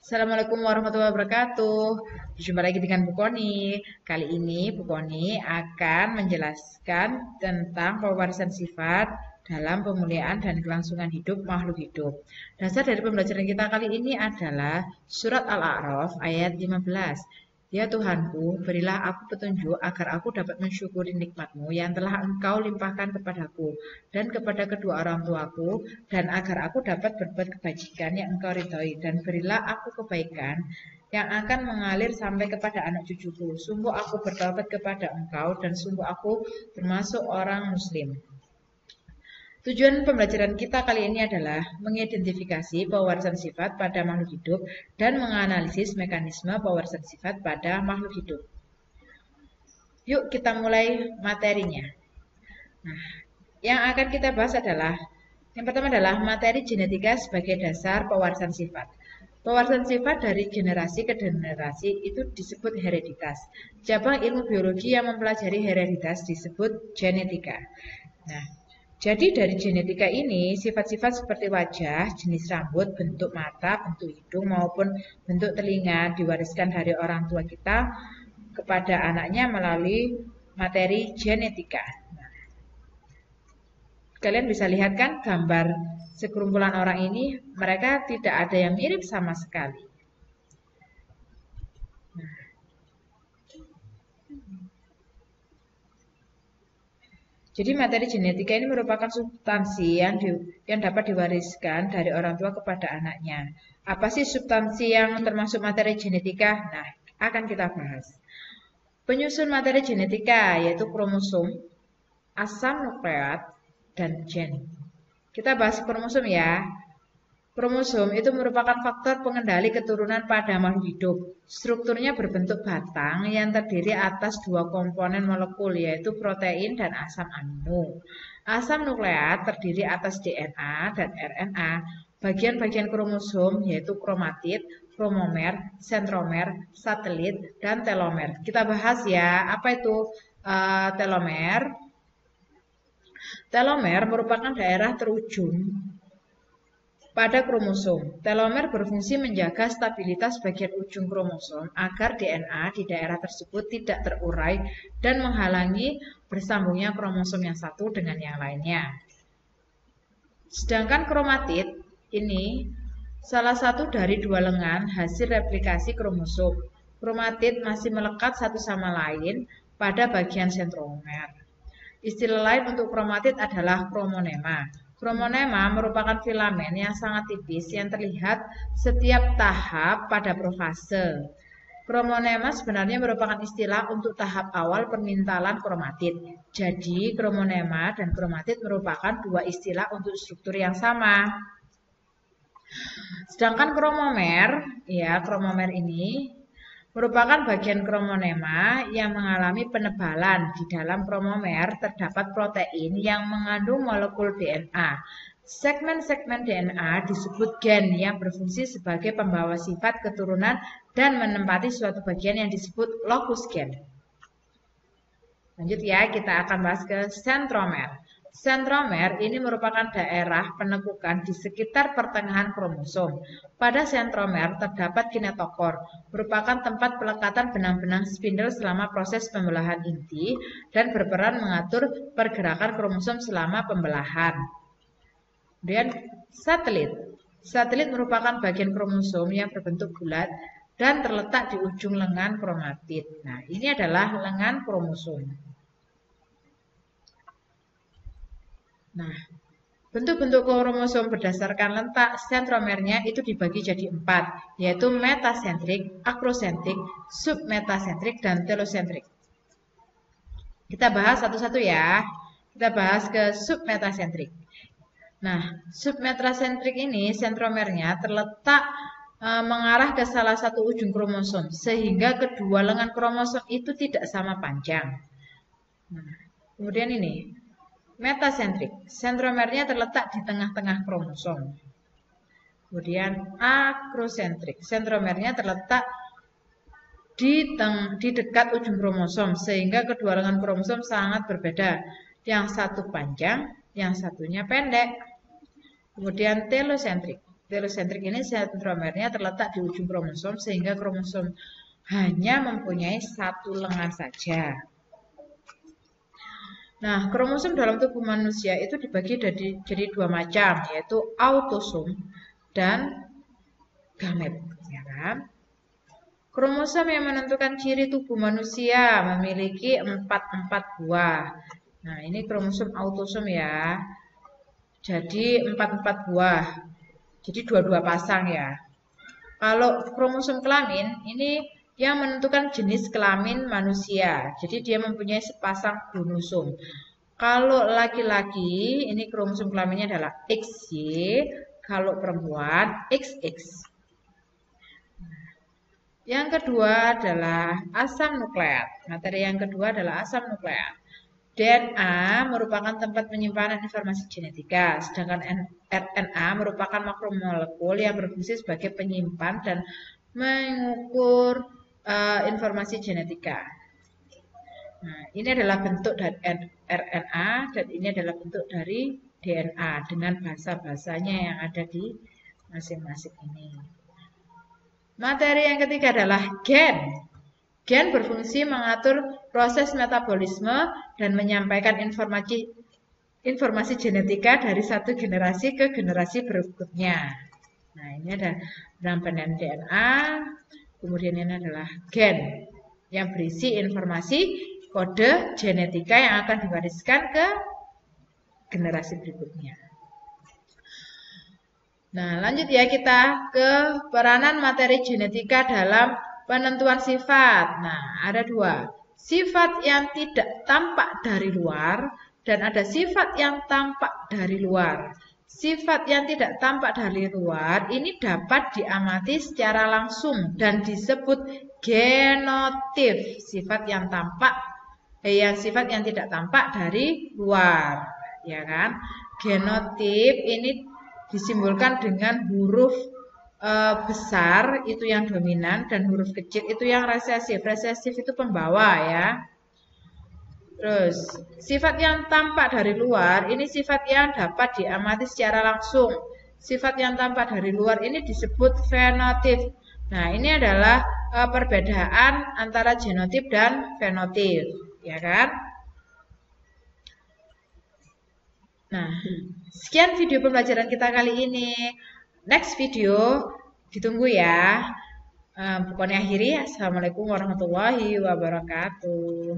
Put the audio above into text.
Assalamualaikum warahmatullahi wabarakatuh. Jumpa lagi dengan Bu Koni. Kali ini Bu Koni akan menjelaskan tentang pewarisan sifat dalam pemuliaan dan kelangsungan hidup makhluk hidup. Dasar dari pembelajaran kita kali ini adalah surat Al-A'raf ayat 15. Ya Tuhanku, berilah aku petunjuk agar aku dapat mensyukuri nikmat-Mu yang telah Engkau limpahkan kepadaku dan kepada kedua orang tuaku, dan agar aku dapat berbuat kebajikan yang Engkau ridhoi, dan berilah aku kebaikan yang akan mengalir sampai kepada anak cucuku. Sungguh aku bertaubat kepada Engkau, dan sungguh aku termasuk orang Muslim. Tujuan pembelajaran kita kali ini adalah mengidentifikasi pewarisan sifat pada makhluk hidup dan menganalisis mekanisme pewarisan sifat pada makhluk hidup. Yuk kita mulai materinya. Nah, yang akan kita bahas adalah yang pertama adalah materi genetika sebagai dasar pewarisan sifat. Pewarisan sifat dari generasi ke generasi itu disebut hereditas. Cabang ilmu biologi yang mempelajari hereditas disebut genetika. Nah, jadi dari genetika ini, sifat-sifat seperti wajah, jenis rambut, bentuk mata, bentuk hidung, maupun bentuk telinga diwariskan dari orang tua kita kepada anaknya melalui materi genetika. Kalian bisa lihat kan gambar segerombolan orang ini, mereka tidak ada yang mirip sama sekali. Jadi materi genetika ini merupakan substansi yang dapat diwariskan dari orang tua kepada anaknya. Apa sih substansi yang termasuk materi genetika? Nah, akan kita bahas. Penyusun materi genetika yaitu kromosom, asam nukleat, dan gen. Kita bahas kromosom ya. Kromosom itu merupakan faktor pengendali keturunan pada makhluk hidup. Strukturnya berbentuk batang yang terdiri atas dua komponen molekul yaitu protein dan asam amino. Asam nukleat terdiri atas DNA dan RNA. Bagian-bagian kromosom yaitu kromatid, kromomer, sentromer, satelit, dan telomer. Kita bahas ya, apa itu telomer? Telomer merupakan daerah terujung pada kromosom. Telomer berfungsi menjaga stabilitas bagian ujung kromosom agar DNA di daerah tersebut tidak terurai dan menghalangi bersambungnya kromosom yang satu dengan yang lainnya. Sedangkan kromatid ini salah satu dari dua lengan hasil replikasi kromosom. Kromatid masih melekat satu sama lain pada bagian sentromer. Istilah lain untuk kromatid adalah kromonema. Kromonema merupakan filamen yang sangat tipis yang terlihat setiap tahap pada profase. Kromonema sebenarnya merupakan istilah untuk tahap awal permintalan kromatid. Jadi, kromonema dan kromatid merupakan dua istilah untuk struktur yang sama. Sedangkan kromomer, ya, kromomer ini merupakan bagian kromonema yang mengalami penebalan. Di dalam kromomer terdapat protein yang mengandung molekul DNA. Segmen-segmen DNA disebut gen yang berfungsi sebagai pembawa sifat keturunan dan menempati suatu bagian yang disebut lokus gen. Lanjut ya, kita akan bahas ke sentromer. Sentromer ini merupakan daerah penekukan di sekitar pertengahan kromosom. Pada sentromer terdapat kinetokor, merupakan tempat pelekatan benang-benang spindle selama proses pembelahan inti dan berperan mengatur pergerakan kromosom selama pembelahan. Kemudian satelit. Satelit merupakan bagian kromosom yang berbentuk bulat dan terletak di ujung lengan kromatid. Nah, ini adalah lengan kromosom. Nah, bentuk-bentuk kromosom berdasarkan letak sentromernya itu dibagi jadi 4, yaitu metasentrik, akrosentrik, submetasentrik, dan telosentrik. Kita bahas satu-satu ya. Kita bahas ke submetasentrik. Nah, submetasentrik ini sentromernya terletak mengarah ke salah satu ujung kromosom, sehingga kedua lengan kromosom itu tidak sama panjang. Nah, kemudian ini. Metasentrik, sentromernya terletak di tengah-tengah kromosom. Kemudian akrosentrik, sentromernya terletak di dekat ujung kromosom, sehingga kedua lengan kromosom sangat berbeda. Yang satu panjang, yang satunya pendek. Kemudian telosentrik, Telosentrik ini sentromernya terletak di ujung kromosom sehingga kromosom hanya mempunyai satu lengan saja. Nah, kromosom dalam tubuh manusia itu dibagi jadi dua macam, yaitu autosom dan gamet, ya kan? Kromosom yang menentukan ciri tubuh manusia memiliki 44 buah. Nah, ini kromosom autosom ya. Jadi 44 buah. Jadi dua-dua pasang ya. Kalau kromosom kelamin ini yang menentukan jenis kelamin manusia. Jadi dia mempunyai sepasang kromosom. Kalau laki-laki ini kromosom kelaminnya adalah XY, kalau perempuan XX. Yang kedua adalah asam nukleat. Materi yang kedua adalah asam nukleat. DNA merupakan tempat penyimpanan informasi genetika, sedangkan RNA merupakan makromolekul yang berfungsi sebagai penyimpan dan mengukur informasi genetika. Nah, ini adalah bentuk dari RNA dan ini adalah bentuk dari DNA dengan bahasa-bahasanya yang ada di masing-masing ini. Materi yang ketiga adalah gen. Gen berfungsi mengatur proses metabolisme dan menyampaikan informasi genetika dari satu generasi ke generasi berikutnya. Nah, ini ada rangkaian DNA, kemudian ini adalah gen yang berisi informasi kode genetika yang akan diwariskan ke generasi berikutnya. Nah, lanjut ya kita ke peranan materi genetika dalam penentuan sifat. Nah, ada dua. Sifat yang tidak tampak dari luar dan ada sifat yang tampak dari luar. Sifat yang tidak tampak dari luar ini dapat diamati secara langsung dan disebut genotip. Sifat yang tidak tampak dari luar, ya kan? Genotip ini disimbolkan dengan huruf besar itu yang dominan dan huruf kecil itu yang resesif. Resesif itu pembawa ya. Terus sifat yang tampak dari luar ini sifat yang dapat diamati secara langsung. Sifat yang tampak dari luar ini disebut fenotip. Nah, ini adalah perbedaan antara genotip dan fenotip, ya kan? Nah, sekian video pembelajaran kita kali ini. Next video ditunggu ya. Pokoknya akhiri. Assalamualaikum warahmatullahi wabarakatuh.